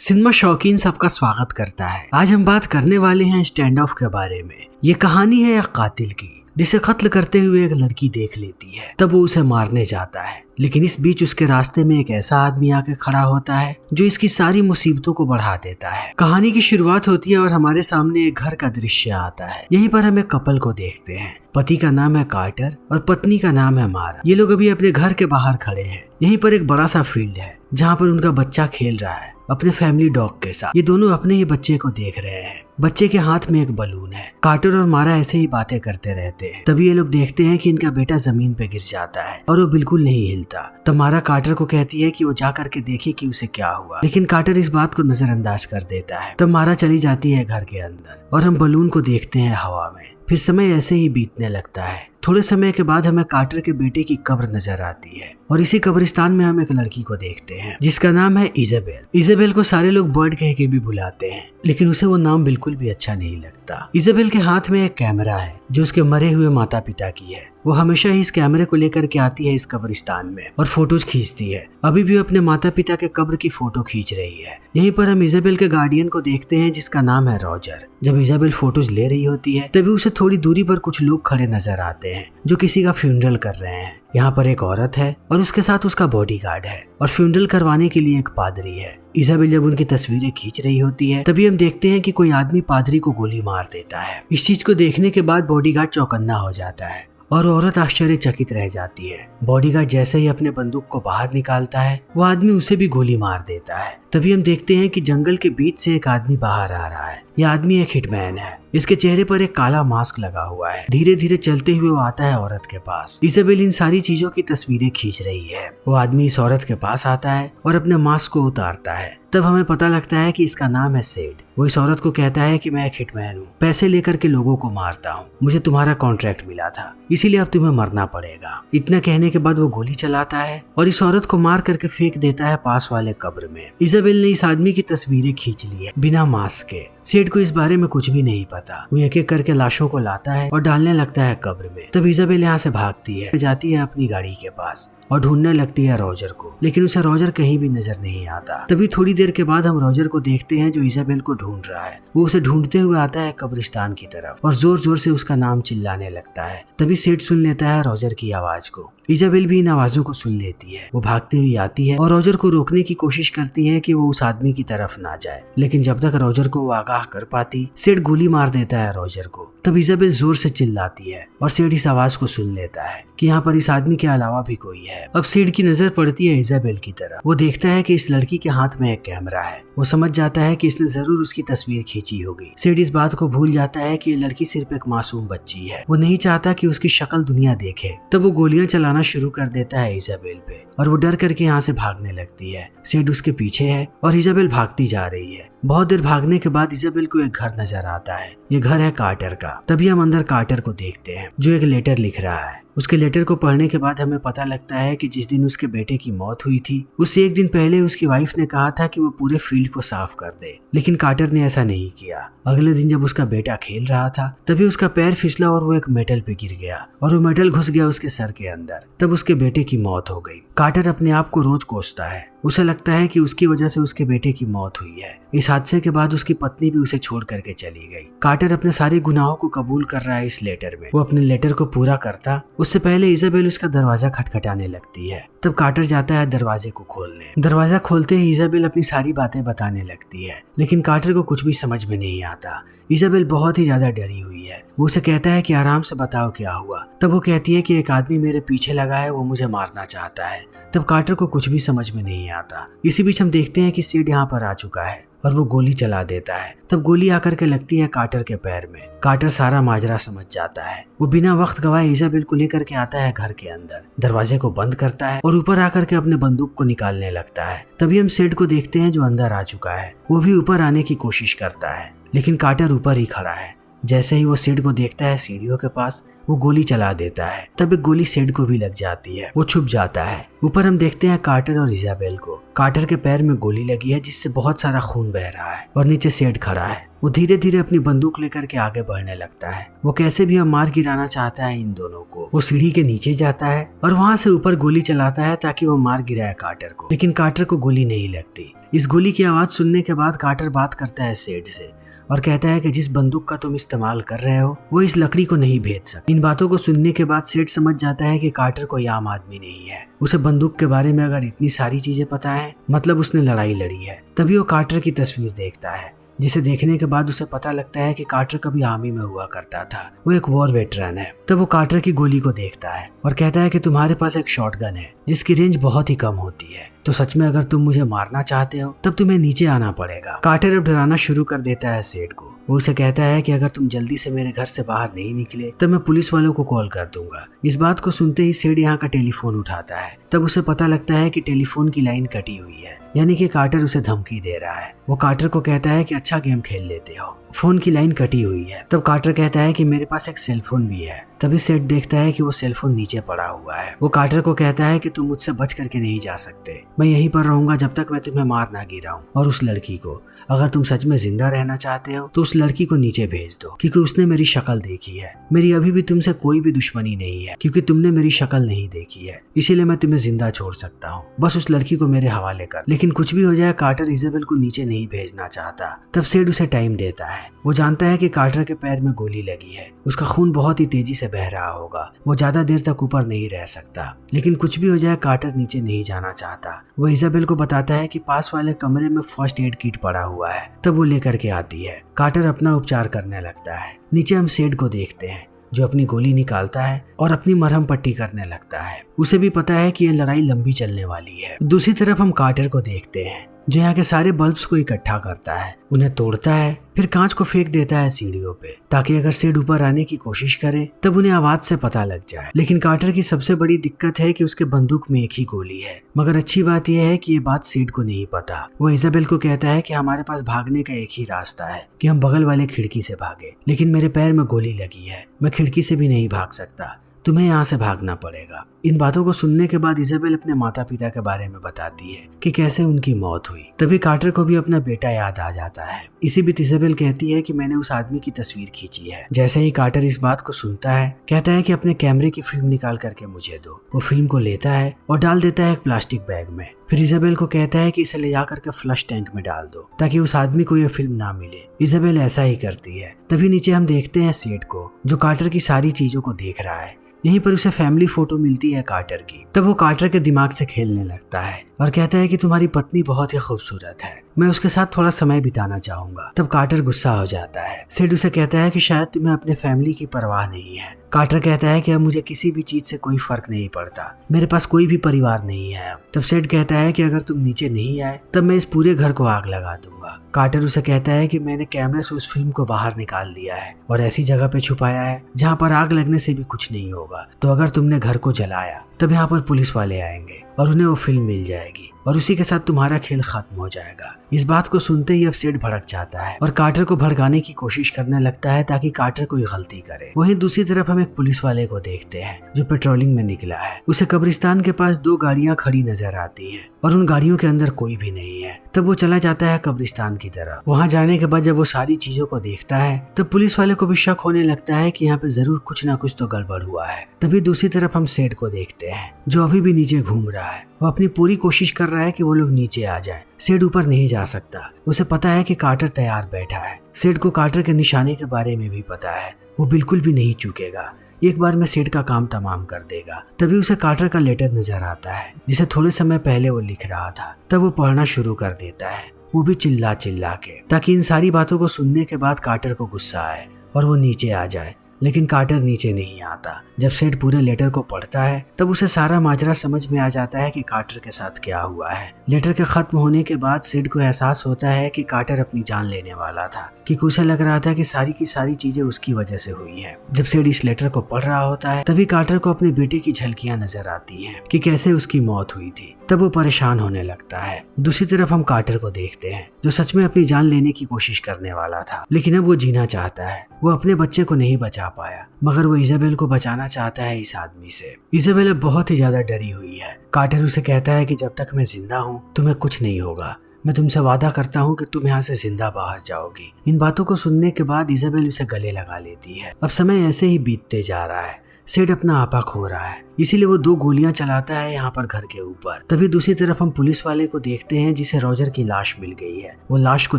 Cinema शौकीन सबका स्वागत करता है। आज हम बात करने वाले हैं स्टैंड ऑफ के बारे में। ये कहानी है एक कातिल की जिसे कत्ल करते हुए एक लड़की देख लेती है, तब वो उसे मारने जाता है। लेकिन इस बीच उसके रास्ते में एक ऐसा आदमी आके खड़ा होता है जो इसकी सारी मुसीबतों को बढ़ा देता है। कहानी की शुरुआत होती है और हमारे सामने एक घर का दृश्य आता है। यहीं पर हम एक कपल को देखते हैं। पति का नाम है कार्टर और पत्नी का नाम है मारा। ये लोग अभी अपने घर के बाहर खड़े हैं। यहीं पर एक बड़ा सा फील्ड है जहाँ पर उनका बच्चा खेल रहा है अपने फैमिली डॉग के साथ। ये दोनों अपने ही बच्चे को देख रहे हैं। बच्चे के हाथ में एक बलून है। कार्टर और मारा ऐसे ही बातें करते रहते हैं। तभी ये लोग देखते हैं कि इनका बेटा जमीन पे गिर जाता है और वो बिल्कुल नहीं हिलता। तब मारा कार्टर को कहती है कि वो जा करके देखे कि उसे क्या हुआ, लेकिन कार्टर इस बात को नजरअंदाज कर देता है। तब मारा चली जाती है घर के अंदर और हम बलून को देखते हैं हवा में। फिर समय ऐसे ही बीतने लगता है। थोड़े समय के बाद हमें कार्टर के बेटे की कब्र नजर आती है और इसी कब्रिस्तान में हम एक लड़की को देखते हैं जिसका नाम है इजाबेल। इजाबेल को सारे लोग बर्ड कह के भी बुलाते हैं, लेकिन उसे वो नाम बिल्कुल भी अच्छा नहीं लगता। इजाबेल के हाथ में एक कैमरा है जो उसके मरे हुए माता पिता की है। वो हमेशा ही इस कैमरे को लेकर के आती है इस कब्रिस्तान में और फोटोज खींचती है। अभी भी अपने माता पिता के कब्र की फोटो खींच रही है। यहीं पर हम इजाबेल के गार्डियन को देखते हैं जिसका नाम है रॉजर। जब इजाबेल फोटोज ले रही होती है तभी उसे थोड़ी दूरी पर कुछ लोग खड़े नजर आते हैं जो किसी का फ्यूनरल कर रहे हैं। यहाँ पर एक औरत है और उसके साथ उसका बॉडीगार्ड है और फ्यूनरल करवाने के लिए एक पादरी है। इजाबेल जब उनकी तस्वीरें खींच रही होती है तभी हम देखते हैं कि कोई आदमी पादरी को गोली मार देता है। इस चीज को देखने के बाद बॉडीगार्ड चौकन्ना हो जाता है और औरत आश्चर्यचकित रह जाती है। बॉडीगार्ड जैसे ही अपने बंदूक को बाहर निकालता है वो आदमी उसे भी गोली मार देता है। तभी हम देखते हैं कि जंगल के बीच से एक आदमी बाहर आ रहा है। यह आदमी एक हिटमैन है। इसके चेहरे पर एक काला मास्क लगा हुआ है। धीरे धीरे चलते हुए वो आता है औरत के पास। इजाबेल इन सारी चीजों की तस्वीरें खींच रही है। वो आदमी इस औरत के पास आता है और अपने मास्क को उतारता है। तब हमें पता लगता है कि इसका नाम है सेड। वो इस औरत को कहता है कि मैं एक हिटमैन हूँ, पैसे लेकर के लोगों को मारता हूँ, मुझे तुम्हारा कॉन्ट्रैक्ट मिला था इसीलिए अब तुम्हें मरना पड़ेगा। इतना कहने के बाद वो गोली चलाता है और इस औरत को मार करके फेंक देता है पास वाले कब्र में। इजाबेल ने इस आदमी की तस्वीरें खींच ली है बिना मास्क के। सेड को इस बारे में कुछ भी नहीं पता। वो एक एक करके लाशों को लाता है और डालने लगता है कब्र में। तब इजाबेल यहाँ से भागती है, जाती है अपनी गाड़ी के पास और ढूंढने लगती है रॉजर को, लेकिन उसे रॉजर कहीं भी नजर नहीं आता। तभी थोड़ी देर के बाद हम रॉजर को देखते हैं जो इजाबेल को ढूंढ रहा है। वो उसे ढूंढते हुए आता है कब्रिस्तान की तरफ और जोर जोर से उसका नाम चिल्लाने लगता है। तभी सेड सुन लेता है रॉजर की आवाज को। इजाबेल भी इन आवाजों को सुन लेती है। वो भागती हुई आती है और रॉजर को रोकने की कोशिश करती है कि वो उस आदमी की तरफ ना जाए, लेकिन जब तक रॉजर को वो आगाह कर पाती सेड गोली मार देता है रॉजर को। तब इजाबेल जोर से चिल्लाती है और सेड इस आवाज को सुन लेता है कि यहाँ पर इस आदमी के अलावा भी कोई है। अब सेड की नजर पड़ती है इजाबेल की तरफ। वो देखता है कि इस लड़की के हाथ में एक कैमरा है। वो समझ जाता है कि इसने जरूर उसकी तस्वीर खींची होगी। सेड इस बात को भूल जाता है कि ये लड़की सिर्फ एक मासूम बच्ची है। वो नहीं चाहता कि उसकी शक्ल दुनिया देखे। तब वो गोलियां चलाना शुरू कर देता है इजाबेल पे और वो डर करके यहाँ से भागने लगती है। सेड उसके पीछे है और इजाबेल भागती जा रही है। बहुत देर भागने के बाद इजाबेल को एक घर नजर आता है। ये घर है कार्टर का। तभी हम अंदर कार्टर को देखते हैं जो एक लेटर लिख रहा है। उसके लेटर को पढ़ने के बाद हमें पता लगता है कि जिस दिन उसके बेटे की मौत हुई थी उससे एक दिन पहले उसकी वाइफ ने कहा था कि वो पूरे फील्ड को साफ कर दे, लेकिन कार्टर ने ऐसा नहीं किया। अगले दिन जब उसका बेटा खेल रहा था तभी उसका पैर फिसला और वो एक मेटल पे गिर गया और वो मेटल घुस गया उसके सर के अंदर। तब उसके बेटे की मौत हो गई। कार्टर अपने आप को रोज कोसता है। उसे लगता है कि उसकी वजह से उसके बेटे की मौत हुई है। इस हादसे के बाद उसकी पत्नी भी उसे छोड़ करके चली गई। कार्टर अपने सारे गुनाहों को कबूल कर रहा है इस लेटर में। वो अपने लेटर को पूरा करता उससे पहले इजाबेल उसका दरवाजा खटखटाने लगती है। तब कार्टर जाता है दरवाजे को खोलने। दरवाजा खोलते ही इजाबेल अपनी सारी बातें बताने लगती है, लेकिन कार्टर को कुछ भी समझ में नहीं आता। इजाबेल बहुत ही ज्यादा डरी हुई है। वो उसे कहता है कि आराम से बताओ क्या हुआ। तब वो कहती है कि एक आदमी मेरे पीछे लगा है, वो मुझे मारना चाहता है। तब कार्टर को कुछ भी समझ में नहीं आता। इसी बीच हम देखते हैं कि सेड यहाँ पर आ चुका है और वो गोली चला देता है। तब गोली आकर के लगती है कार्टर के पैर में। कार्टर सारा माजरा समझ जाता है। वो बिना वक्त गवाए इजाबेल को लेकर के आता है घर के अंदर, दरवाजे को बंद करता है और ऊपर आकर के अपने बंदूक को निकालने लगता है। तभी हम सेड को देखते हैं जो अंदर आ चुका है। वो भी ऊपर आने की कोशिश करता है, लेकिन कार्टर ऊपर ही खड़ा है। जैसे ही वो सेड को देखता है सीढ़ियों के पास, वो गोली चला देता है। तब एक गोली सेड को भी लग जाती है। वो छुप जाता है। ऊपर हम देखते हैं कार्टर और इजाबेल को। कार्टर के पैर में गोली लगी है जिससे बहुत सारा खून बह रहा है और नीचे सेड खड़ा है। वो धीरे धीरे अपनी बंदूक लेकर के आगे बढ़ने लगता है। वो कैसे भी अब मार गिराना चाहता है इन दोनों को। वो सीढ़ी के नीचे जाता है और वहाँ से ऊपर गोली चलाता है ताकि वो मार गिराए कार्टर को, लेकिन कार्टर को गोली नहीं लगती। इस गोली की आवाज सुनने के बाद कार्टर बात करता है सेड से और कहता है कि जिस बंदूक का तुम इस्तेमाल कर रहे हो वो इस लकड़ी को नहीं भेज सकती। इन बातों को सुनने के बाद सेड समझ जाता है कि कार्टर कोई आम आदमी नहीं है। उसे बंदूक के बारे में अगर इतनी सारी चीजें पता है मतलब उसने लड़ाई लड़ी है। तभी वो कार्टर की तस्वीर देखता है, जिसे देखने के बाद उसे पता लगता है कि कार्टर कभी आर्मी में हुआ करता था। वो एक वॉर वेटरन है। तब वो कार्टर की गोली को देखता है और कहता है कि तुम्हारे पास एक शॉटगन है जिसकी रेंज बहुत ही कम होती है, तो सच में अगर तुम मुझे मारना चाहते हो तब तुम्हें नीचे आना पड़ेगा। कार्टर अब डराना शुरू कर देता है सेड को। वो उसे कहता है कि अगर तुम जल्दी से मेरे घर से बाहर नहीं निकले तब मैं पुलिस वालों को कॉल कर दूंगा। इस बात को सुनते ही सेड यहाँ का टेलीफोन उठाता है। तब उसे पता लगता है कि टेलीफोन की लाइन कटी हुई है, यानी कि कार्टर उसे धमकी दे रहा है। वो कार्टर को कहता है कि अच्छा गेम खेल लेते हो, फोन की लाइन कटी हुई है। तब कार्टर कहता है कि मेरे पास एक सेलफोन भी है। तभी सेड देखता है कि वो सेलफोन नीचे पड़ा हुआ है। वो कार्टर को कहता है कि तुम मुझसे बच करके नहीं जा सकते, मैं यहीं पर रहूंगा जब तक मैं तुम्हें मार ना गिराऊं। और उस लड़की को, अगर तुम सच में जिंदा रहना चाहते हो तो उस लड़की को नीचे भेज दो, क्योंकि उसने मेरी शक्ल देखी है। मेरी अभी भी तुमसे कोई भी दुश्मनी नहीं है, क्योंकि तुमने मेरी शक्ल नहीं देखी है, इसीलिए मैं तुम्हें जिंदा छोड़ सकता हूँ। बस उस लड़की को मेरे हवाले कर। लेकिन कुछ भी हो जाए, कार्टर इजाबेल को नीचे नहीं भेजना चाहता। तब सेड उसे टाइम देता है। वो जानता है कि कार्टर के पैर में गोली लगी है, उसका खून बहुत ही तेजी से बह रहा होगा, वो ज्यादा देर तक ऊपर नहीं रह सकता। लेकिन कुछ भी हो जाए, कार्टर नीचे नहीं जाना चाहता। वो इजाबेल को बताता है कि पास वाले कमरे में फर्स्ट एड किट पड़ा हुआ है। तब वो लेकर के आती है। कार्टर अपना उपचार करने लगता है। नीचे हम सेड को देखते हैं जो अपनी गोली निकालता है और अपनी मरहम पट्टी करने लगता है। उसे भी पता है कि यह लड़ाई लंबी चलने वाली है। दूसरी तरफ हम कार्टर को देखते हैं जो यहाँ के सारे बल्ब्स को इकट्ठा करता है, उन्हें तोड़ता है, फिर कांच को फेंक देता है सीढ़ियों पे, ताकि अगर सेड ऊपर आने की कोशिश करे तब उन्हें आवाज से पता लग जाए। लेकिन कार्टर की सबसे बड़ी दिक्कत है कि उसके बंदूक में एक ही गोली है। मगर अच्छी बात यह है कि ये बात सेड को नहीं पता। वो इजाबेल को कहता है कि हमारे पास भागने का एक ही रास्ता है कि हम बगल वाले खिड़की से भागे, लेकिन मेरे पैर में गोली लगी है, मैं खिड़की से भी नहीं भाग सकता, तुम्हें यहाँ से भागना पड़ेगा। इन बातों को सुनने के बाद इजाबेल अपने माता पिता के बारे में बताती है कि कैसे उनकी मौत हुई। तभी कार्टर को भी अपना बेटा याद आ जाता है। इसी बीच इजाबेल कहती है कि मैंने उस आदमी की तस्वीर खींची है। जैसे ही कार्टर इस बात को सुनता है, कहता है कि अपने कैमरे की फिल्म निकाल करके मुझे दो। वो फिल्म को लेता है और डाल देता है एक प्लास्टिक बैग में। फिर इजाबेल को कहता है कि इसे ले जा करके फ्लश टैंक में डाल दो, ताकि उस आदमी को यह फिल्म ना मिले। इजाबेल ऐसा ही करती है। तभी नीचे हम देखते हैं सेड को, जो कार्टर की सारी चीजों को देख रहा है। यहीं पर उसे फैमिली फोटो मिलती है कार्टर की। तब वो कार्टर के दिमाग से खेलने लगता है और कहता है कि तुम्हारी पत्नी बहुत ही खूबसूरत है, मैं उसके साथ थोड़ा समय बिताना चाहूंगा। तब कार्टर गुस्सा हो जाता है। सेड उसे कहता है कि शायद तुम्हें अपने फैमिली की परवाह नहीं है। कार्टर कहता है कि अब मुझे किसी भी चीज से कोई फर्क नहीं पड़ता, मेरे पास कोई भी परिवार नहीं है अब। तब सेड कहता है कि अगर तुम नीचे नहीं आए तब मैं इस पूरे घर को आग लगा दूंगा। कार्टर उसे कहता है कि मैंने कैमरे से उस फिल्म को बाहर निकाल दिया है और ऐसी जगह पे छुपाया है जहाँ पर आग लगने से भी कुछ नहीं होगा, तो अगर तुमने घर को जलाया तब यहाँ पर पुलिस वाले आएंगे और उन्हें वो फिल्म मिल जाएगी और उसी के साथ तुम्हारा खेल खत्म हो जाएगा। इस बात को सुनते ही अब सेड भड़क जाता है और कार्टर को भड़काने की कोशिश करने लगता है ताकि कार्टर कोई गलती करे। वहीं दूसरी तरफ हम एक पुलिस वाले को देखते हैं जो पेट्रोलिंग में निकला है। उसे कब्रिस्तान के पास 2 गाड़ियां खड़ी नजर आती हैं और उन गाड़ियों के अंदर कोई भी नहीं है। तब वो चला जाता है कब्रिस्तान की तरफ। वहाँ जाने के बाद जब वो सारी चीजों को देखता है तब पुलिस वाले को भी शक होने लगता है कि यहाँ पे जरूर कुछ ना कुछ तो गड़बड़ हुआ है। तभी दूसरी तरफ हम सेड को देखते हैं जो अभी भी नीचे घूम रहा है। वो अपनी पूरी कोशिश कर रहा है कि वो लोग नीचे आ जाएं। सेड ऊपर नहीं जा सकता। उसे पता है कि कार्टर तैयार बैठा है। सेड को कार्टर के निशाने के बारे में भी पता है, वो बिल्कुल भी नहीं चूकेगा, एक बार में सेड का काम तमाम कर देगा। तभी उसे कार्टर का लेटर नजर आता है जिसे थोड़े समय पहले वो लिख रहा था। तब वो पढ़ना शुरू कर देता है, वो भी चिल्ला चिल्ला के, ताकि इन सारी बातों को सुनने के बाद कार्टर को गुस्सा आए और वो नीचे आ जाए। लेकिन कार्टर नीचे नहीं आता। जब सेड पूरे लेटर को पढ़ता है तब उसे सारा माजरा समझ में आ जाता है कि कार्टर के साथ क्या हुआ है। लेटर के खत्म होने के बाद सेड को एहसास होता है कि कार्टर अपनी जान लेने वाला था, क्योंकि उसे लग रहा था कि सारी की सारी चीजें उसकी वजह से हुई हैं। जब सेड इस लेटर को पढ़ रहा होता है तभी कार्टर को अपने बेटे की झलकियां नजर आती हैं कि कैसे उसकी मौत हुई थी। तब वो परेशान होने लगता है। दूसरी तरफ हम कार्टर को देखते हैं जो सच में अपनी जान लेने की कोशिश करने वाला था, लेकिन अब वो जीना चाहता है। वो अपने बच्चे को नहीं बचा पाया, मगर वो इजाबेल को बचाना चाहता है इस आदमी से। इजाबेल अब बहुत ही ज्यादा डरी हुई है। कार्टर उसे कहता है कि जब तक मैं जिंदा हूँ तुम्हें कुछ नहीं होगा, मैं तुमसे वादा करता हूँ कि तुम यहाँ से जिंदा बाहर जाओगी। इन बातों को सुनने के बाद इजाबेल उसे गले लगा लेती है। अब समय ऐसे ही बीतते जा रहा है। सेड अपना आपा खो रहा है, इसीलिए वो 2 गोलियां चलाता है यहाँ पर घर के ऊपर। तभी दूसरी तरफ हम पुलिस वाले को देखते हैं जिसे रॉजर की लाश मिल गई है। वो लाश को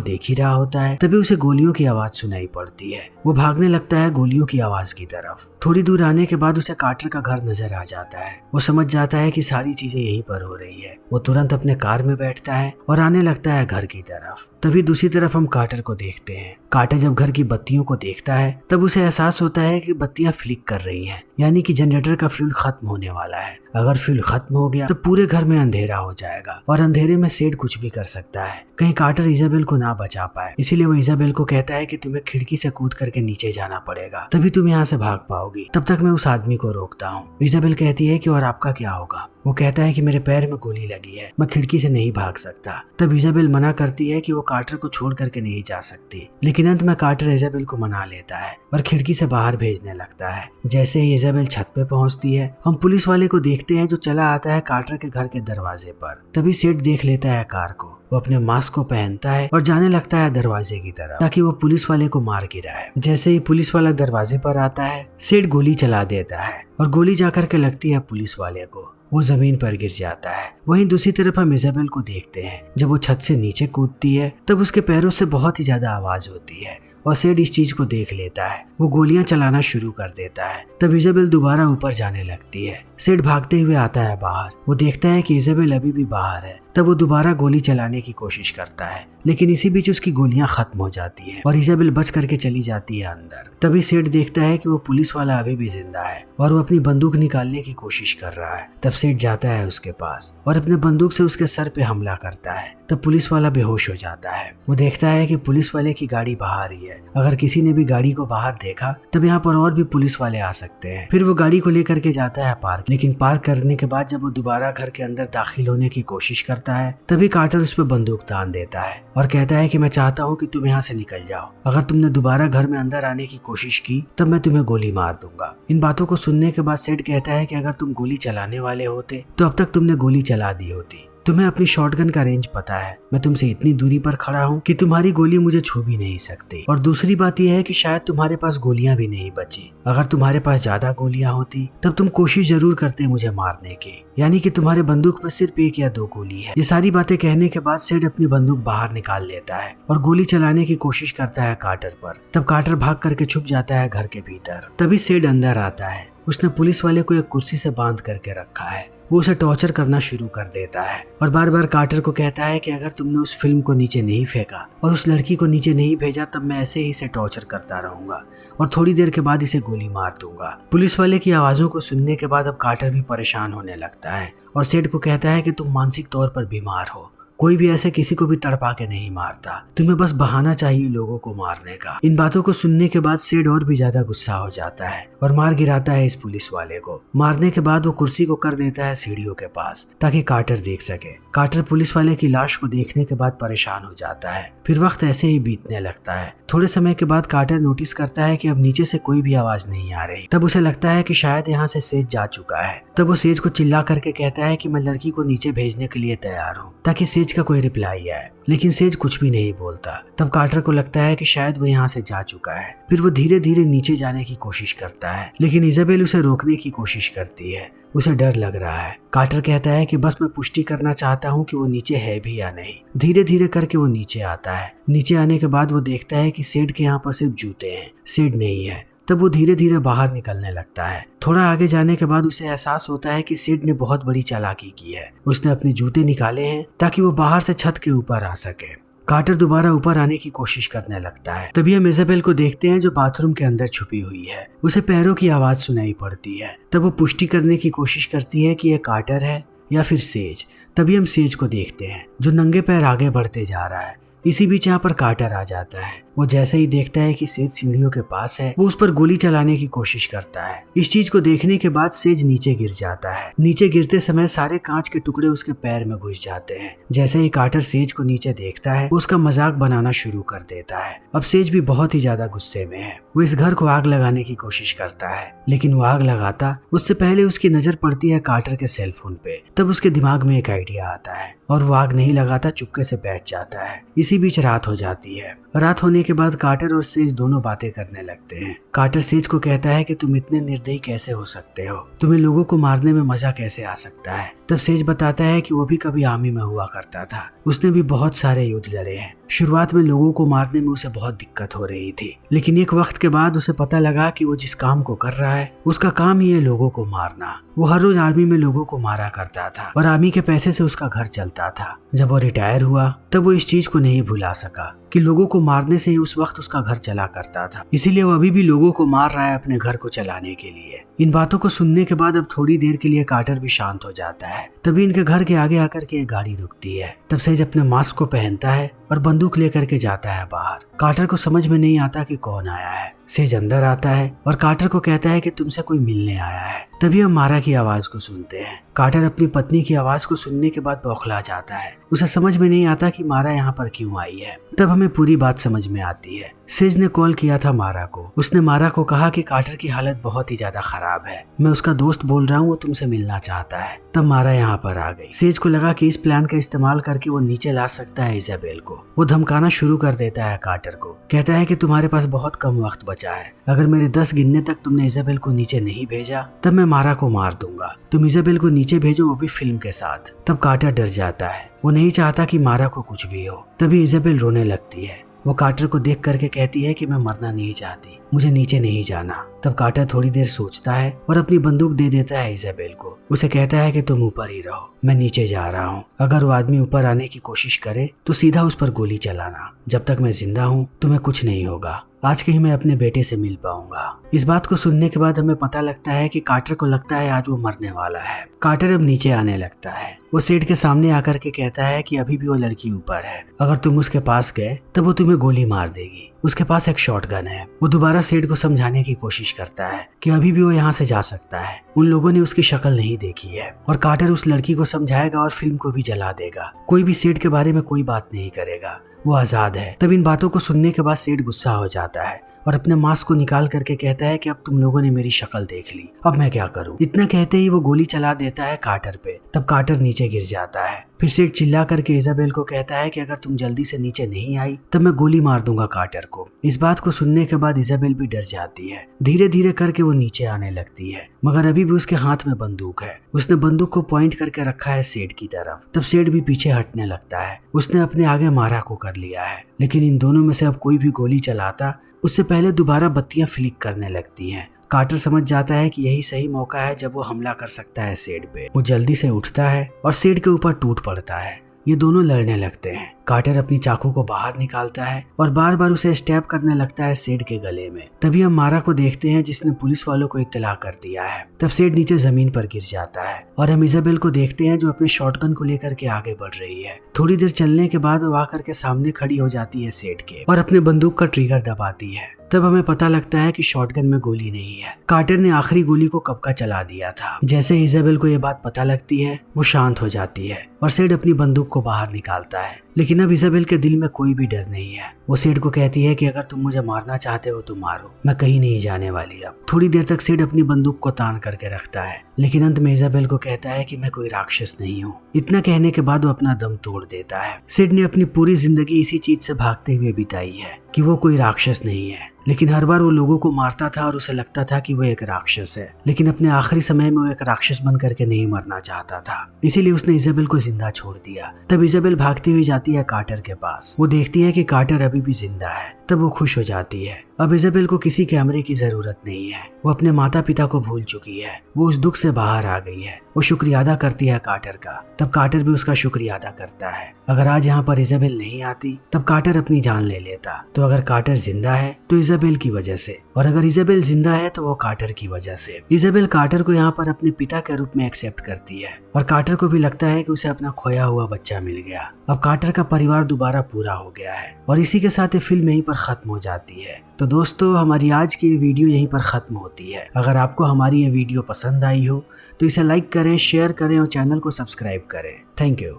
देख ही रहा होता है, तभी उसे गोलियों की आवाज सुनाई पड़ती है। वो भागने लगता है गोलियों की आवाज की तरफ। थोड़ी दूर आने के बाद उसे कार्टर का घर नजर आ जाता है। वो समझ जाता है कि सारी चीजें यहीं पर हो रही है। वो तुरंत अपने कार में बैठता है और आने लगता है घर की तरफ। तभी दूसरी तरफ हम कार्टर को देखते हैं। कार्टर जब घर की बत्तियों को देखता है तब उसे एहसास होता है कि बत्तियां फ्लिक कर रही हैं, यानी कि जनरेटर का फ्यूल खत्म होने वाला है। अगर फ्यूल खत्म हो गया तो पूरे घर में अंधेरा हो जाएगा और अंधेरे में सेड कुछ भी कर सकता है, कहीं कार्टर इजाबेल को ना बचा पाए। इसीलिए वो इजाबेल को कहता है कि तुम्हें खिड़की से कूद करके नीचे जाना पड़ेगा, तभी तुम यहाँ से भाग पाओगी। तब तक मैं उस आदमी को रोकता हूँ। इजाबेल कहती है कि और आपका क्या होगा? वो कहता है कि मेरे पैर में गोली लगी है, मैं खिड़की से नहीं भाग सकता। तब इजाबेल मना करती है कि वो कार्टर को छोड़ करके नहीं जा सकती, लेकिन अंत में कार्टर इजाबेल को मना लेता है और खिड़की से बाहर भेजने लगता है। जैसे ही इजाबेल छत पे पहुंचती है, हम पुलिस वाले को देखते हैं जो चला आता है कार्टर के घर के दरवाजे पर। तभी सेड देख लेता है कार को। वो अपने मास्क को पहनता है और जाने लगता है दरवाजे की तरफ ताकि वो पुलिस वाले को मार गिराए। जैसे ही पुलिस वाला दरवाजे पर आता है, सेड गोली चला देता है और गोली जाकर के लगती है पुलिस वाले को। वो जमीन पर गिर जाता है। वहीं दूसरी तरफ हम इजाबेल को देखते हैं। जब वो छत से नीचे कूदती है तब उसके पैरों से बहुत ही ज्यादा आवाज होती है और सेड इस चीज को देख लेता है। वो गोलियां चलाना शुरू कर देता है। तब इजाबेल दोबारा ऊपर जाने लगती है। सेड भागते हुए आता है बाहर। वो देखता है कि इजाबेल अभी भी बाहर है। तब वो दोबारा गोली चलाने की कोशिश करता है, लेकिन इसी बीच उसकी गोलियां खत्म हो जाती हैं और इजाबेल बच करके चली जाती है अंदर। तभी सेड देखता है कि वो पुलिस वाला अभी भी जिंदा है और वो अपनी बंदूक निकालने की कोशिश कर रहा है। तब सेड जाता है उसके पास और अपने बंदूक से उसके सर पे हमला करता है। तब पुलिस वाला बेहोश हो जाता है। वो देखता है कि पुलिस वाले की गाड़ी बाहर ही है। अगर किसी ने भी गाड़ी को बाहर देखा तब यहाँ पर और भी पुलिस वाले आ सकते हैं। फिर वो गाड़ी को लेकर के जाता है पार्क, लेकिन पार्क करने के बाद जब वो दोबारा घर के अंदर दाखिल होने की कोशिश करता है तभी कार्टर उस पर बंदूक तान देता है और कहता है कि मैं चाहता हूँ कि तुम यहाँ से निकल जाओ। अगर तुमने दोबारा घर में अंदर आने की कोशिश की तब मैं तुम्हें गोली मार दूंगा। इन बातों को सुनने के बाद सेड कहता है कि अगर तुम गोली चलाने वाले होते तो अब तक तुमने गोली चला दी होती। तुम्हें अपनी शॉटगन का रेंज पता है। मैं तुमसे इतनी दूरी पर खड़ा हूँ कि तुम्हारी गोली मुझे छू भी नहीं सकती। और दूसरी बात यह है कि शायद तुम्हारे पास गोलियां भी नहीं बची। अगर तुम्हारे पास ज्यादा गोलियां होती तब तुम कोशिश जरूर करते मुझे मारने की, यानी कि तुम्हारे बंदूक में सिर्फ 1 या 2 गोली है। ये सारी बातें कहने के बाद सेड अपनी बंदूक बाहर निकाल लेता है और गोली चलाने की कोशिश करता है कार्टर पर। तब कार्टर भाग करके छुप जाता है घर के भीतर। तभी सेड अंदर आता है। उसने पुलिस वाले को एक कुर्सी से बांध करके रखा है। वो उसे टॉर्चर करना शुरू कर देता है और बार बार कार्टर को कहता है कि अगर तुमने उस फिल्म को नीचे नहीं फेंका और उस लड़की को नीचे नहीं भेजा तब मैं ऐसे ही इसे टॉर्चर करता रहूंगा और थोड़ी देर के बाद इसे गोली मार दूंगा। पुलिस वाले की आवाजों को सुनने के बाद अब कार्टर भी परेशान होने लगता है और सेड को कहता है कि तुम मानसिक तौर पर बीमार हो। कोई भी ऐसे किसी को भी तड़पा के नहीं मारता, तुम्हें बस बहाना चाहिए लोगों को मारने का। इन बातों को सुनने के बाद सेड और भी ज्यादा गुस्सा हो जाता है और मार गिराता है इस पुलिस वाले को। मारने के बाद वो कुर्सी को कर देता है सीढ़ियों के पास ताकि कार्टर देख सके। कार्टर पुलिस वाले की लाश को देखने के बाद परेशान हो जाता है। फिर वक्त ऐसे ही बीतने लगता है। थोड़े समय के बाद कार्टर नोटिस करता है कि अब नीचे से कोई भी आवाज नहीं आ रही। तब उसे लगता है कि शायद यहाँ से सेज जा चुका है। तब वो सेज को चिल्ला करके कहता है कि मैं लड़की को नीचे भेजने के लिए तैयार हूँ ताकि सेज का कोई रिप्लाई आए, लेकिन सेज कुछ भी नहीं बोलता। तब कार्टर को लगता है कि शायद वो यहाँ से जा चुका है। फिर वो धीरे धीरे नीचे जाने की कोशिश करता है, लेकिन इजाबेल उसे रोकने की कोशिश करती है। उसे डर लग रहा है। कार्टर कहता है कि बस मैं पुष्टि करना चाहता हूँ कि वो नीचे है भी या नहीं। धीरे धीरे करके वो नीचे आता है। नीचे आने के बाद वो देखता है कि सेड के यहाँ पर सिर्फ जूते हैं, सेड नहीं है। तब वो धीरे धीरे बाहर निकलने लगता है। थोड़ा आगे जाने के बाद उसे एहसास होता है कि सेड ने बहुत बड़ी चालाकी की है। उसने अपने जूते निकाले हैं ताकि वो बाहर से छत के ऊपर आ सके। कार्टर दोबारा ऊपर आने की कोशिश करने लगता है। तभी हम इजाबेल को देखते हैं जो बाथरूम के अंदर छुपी हुई है। उसे पैरों की आवाज सुनाई पड़ती है। तब वो पुष्टि करने की कोशिश करती है कि यह कार्टर है या फिर सेज। तभी हम सेज को देखते हैं जो नंगे पैर आगे बढ़ते जा रहा है। इसी बीच यहाँ पर कार्टर आ जाता है। वो जैसे ही देखता है कि सेज सीढ़ियों के पास है, वो उस पर गोली चलाने की कोशिश करता है। इस चीज को देखने के बाद सेज नीचे गिर जाता है। नीचे गिरते समय सारे कांच के टुकड़े उसके पैर में घुस जाते हैं। जैसे ही कार्टर सेज को नीचे देखता है, वो उसका मजाक बनाना शुरू कर देता है। अब सेज भी बहुत ही ज्यादा गुस्से में है। वो इस घर को आग लगाने की कोशिश करता है, लेकिन वो आग लगाता उससे पहले उसकी नजर पड़ती है कार्टर के सेलफोन पे। तब उसके दिमाग में एक आइडिया आता है और वो आग नहीं लगाता, चुपके से बैठ जाता है। इसी बीच रात हो जाती है। रात होने के बाद कार्टर और सेज दोनों बातें करने लगते हैं। कार्टर सेज को कहता है कि तुम इतने निर्दयी कैसे हो सकते हो, तुम्हें लोगों को मारने में मजा कैसे आ सकता है। तब सेज बताता है कि वो भी कभी आर्मी में हुआ करता था, उसने भी बहुत सारे युद्ध लड़े हैं। शुरुआत में लोगों को मारने में उसे बहुत दिक्कत हो रही थी, लेकिन एक वक्त के बाद उसे पता लगा कि वो जिस काम को कर रहा है उसका काम ही है लोगों को मारना। वो हर रोज आर्मी में लोगों को मारा करता था और आर्मी के पैसे से उसका घर चलता था। जब वो रिटायर हुआ तब वो इस चीज को नहीं भुला सका कि लोगों को मारने से ही उस वक्त उसका घर चला करता था, इसीलिए वो अभी भी लोगों को मार रहा है अपने घर को चलाने के लिए। इन बातों को सुनने के बाद अब थोड़ी देर के लिए कार्टर भी शांत हो जाता है। तभी इनके घर के आगे आकर के एक गाड़ी रुकती है। तब सेज अपने मास्क को पहनता है और बंदूक लेकर के जाता है बाहर। कार्टर को समझ में नहीं आता कि कौन आया है। सेज अंदर आता है और कार्टर को कहता है कि तुमसे कोई मिलने आया है। तभी हम मारा की आवाज को सुनते हैं। कार्टर अपनी पत्नी की आवाज को सुनने के बाद बौखला जाता है। उसे समझ में नहीं आता कि मारा यहाँ पर क्यों आई है। तब हमें पूरी बात समझ में आती है। सेज ने कॉल किया था मारा को। उसने मारा को कहा कि कार्टर की हालत बहुत ही ज्यादा खराब है, मैं उसका दोस्त बोल रहा हूँ, वो तुमसे मिलना चाहता है। तब मारा यहाँ पर आ गई। सेज को लगा कि इस प्लान का इस्तेमाल करके वो नीचे ला सकता है इजाबेल को। वो धमकाना शुरू कर देता है कार्टर को। कहता है कि तुम्हारे पास बहुत कम वक्त बचा है, अगर मेरे 10 गिनने तक तुमने इजाबेल को नीचे नहीं भेजा तब मैं मारा को मार दूंगा। तुम इजाबेल को नीचे भेजो, वो भी फिल्म के साथ। तब कार्टर डर जाता है। वो नहीं चाहता कि मारा को कुछ भी हो। तभी इजाबेल रोने लगती है। वो कार्टर को देख करके कहती है कि मैं मरना नहीं चाहती, मुझे नीचे नहीं जाना। तब कार्टर थोड़ी देर सोचता है और अपनी बंदूक दे देता है इजाबेल को। उसे कहता है कि तुम ऊपर ही रहो, मैं नीचे जा रहा हूँ। अगर वो आदमी ऊपर आने की कोशिश करे तो सीधा उस पर गोली चलाना। जब तक मैं जिंदा हूँ तुम्हें कुछ नहीं होगा। आज कहीं मैं अपने बेटे से मिल पाऊंगा। इस बात को सुनने के बाद हमें पता लगता है कि कार्टर को लगता है आज वो मरने वाला है। कार्टर अब नीचे आने लगता है। वो सेठ के सामने आकर के कहता है कि अभी भी वो लड़की ऊपर है, अगर तुम उसके पास गए तब वो तुम्हें गोली मार देगी। उसके पास एक शॉटगन है। वो दोबारा सेठ को समझाने की कोशिश करता है कि अभी भी वो यहाँ से जा सकता है, उन लोगों ने उसकी शक्ल नहीं देखी है। और कार्टर उस लड़की को समझाएगा और फिल्म को भी जला देगा। कोई भी सेठ के बारे में कोई बात नहीं करेगा, वो आजाद है। तब इन बातों को सुनने के बाद सेठ गुस्सा हो जाता है और अपने मास्क को निकाल करके कहता है कि अब तुम लोगों ने मेरी शक्ल देख ली, अब मैं क्या करूं। इतना कहते ही वो गोली चला देता है कार्टर पे। तब कार्टर नीचे गिर जाता है। फिर सेठ चिल्ला करके इजाबेल को कहता है कि अगर तुम जल्दी से नीचे नहीं आई तब मैं गोली मार दूंगा कार्टर को। इस बात को सुनने के बाद इजाबेल भी डर जाती है। धीरे धीरे करके वो नीचे आने लगती है, मगर अभी भी उसके हाथ में बंदूक है। उसने बंदूक को पॉइंट करके रखा है सेठ की तरफ। तब सेठ भी पीछे हटने लगता है। उसने अपने आगे मारा को कर लिया है, लेकिन इन दोनों में से अब कोई भी गोली चलाता उससे पहले दोबारा बत्तियां फ्लिक करने लगती हैं। कार्टर समझ जाता है कि यही सही मौका है जब वो हमला कर सकता है सेठ पे। वो जल्दी से उठता है और सेठ के ऊपर टूट पड़ता है। ये दोनों लड़ने लगते हैं। कार्टर अपनी चाकू को बाहर निकालता है और बार बार उसे स्टैब करने लगता है सेठ के गले में। तभी हम मारा को देखते हैं जिसने पुलिस वालों को इत्तला कर दिया है। तब सेठ नीचे जमीन पर गिर जाता है और हम इजाबेल को देखते हैं जो अपने शॉटगन को लेकर के आगे बढ़ रही है। थोड़ी देर चलने के बाद वो आकर के सामने खड़ी हो जाती है सेठ के और अपने बंदूक का ट्रिगर दबाती है। तब हमें पता लगता है कि शॉटगन में गोली नहीं है। कार्टर ने आखिरी गोली को कब का चला दिया था। जैसे ही इजाबेल को ये बात पता लगती है वो शांत हो जाती है और सेठ अपनी बंदूक को बाहर निकालता है। लेकिन अब इजाबेल के दिल में कोई भी डर नहीं है। वो सेठ को कहती है कि अगर तुम मुझे मारना चाहते हो तो मारो, मैं कहीं नहीं जाने वाली। अब थोड़ी देर तक सेठ अपनी बंदूक को तान करके रखता है, लेकिन अंत में इजाबेल को कहता है कि मैं कोई राक्षस नहीं हूँ। इतना कहने के बाद वो अपना दम तोड़ देता है। सेठ ने अपनी पूरी जिंदगी इसी चीज से भागते हुए बिताई है कि वो कोई राक्षस नहीं है, लेकिन हर बार वो लोगों को मारता था और उसे लगता था कि वो एक राक्षस है। लेकिन अपने आखिरी समय में वो एक राक्षस बन करके नहीं मरना चाहता था, इसीलिए उसने इजाबेल को जिंदा छोड़ दिया। तब इजाबेल भागती हुई जाती है कार्टर के पास। वो देखती है कि कार्टर अभी भी जिंदा है। तब वो खुश हो जाती है। अब इजाबेल को किसी कैमरे की जरूरत नहीं है। वो अपने माता पिता को भूल चुकी है। वो उस दुख से बाहर आ गई है। वो शुक्रिया अदा करती है कार्टर का। तब कार्टर भी उसका शुक्रिया अदा करता है। अगर आज यहाँ पर इजाबेल नहीं आती तब कार्टर अपनी जान ले लेता। तो अगर कार्टर जिंदा है तो इजाबेल की वजह से, और अगर इजाबेल जिंदा है तो वो कार्टर की वजह से। इजाबेल कार्टर को यहाँ पर अपने पिता के रूप में एक्सेप्ट करती है और कार्टर को भी लगता है कि उसे अपना खोया हुआ बच्चा मिल गया। अब कार्टर का परिवार दोबारा पूरा हो गया है। और इसी के साथ ये फिल्म यहीं पर खत्म हो जाती है। तो दोस्तों, हमारी आज की ये वीडियो यहीं पर खत्म होती है। अगर आपको हमारी ये वीडियो पसंद आई हो तो इसे लाइक करें, शेयर करें और चैनल को सब्सक्राइब करें। Thank you.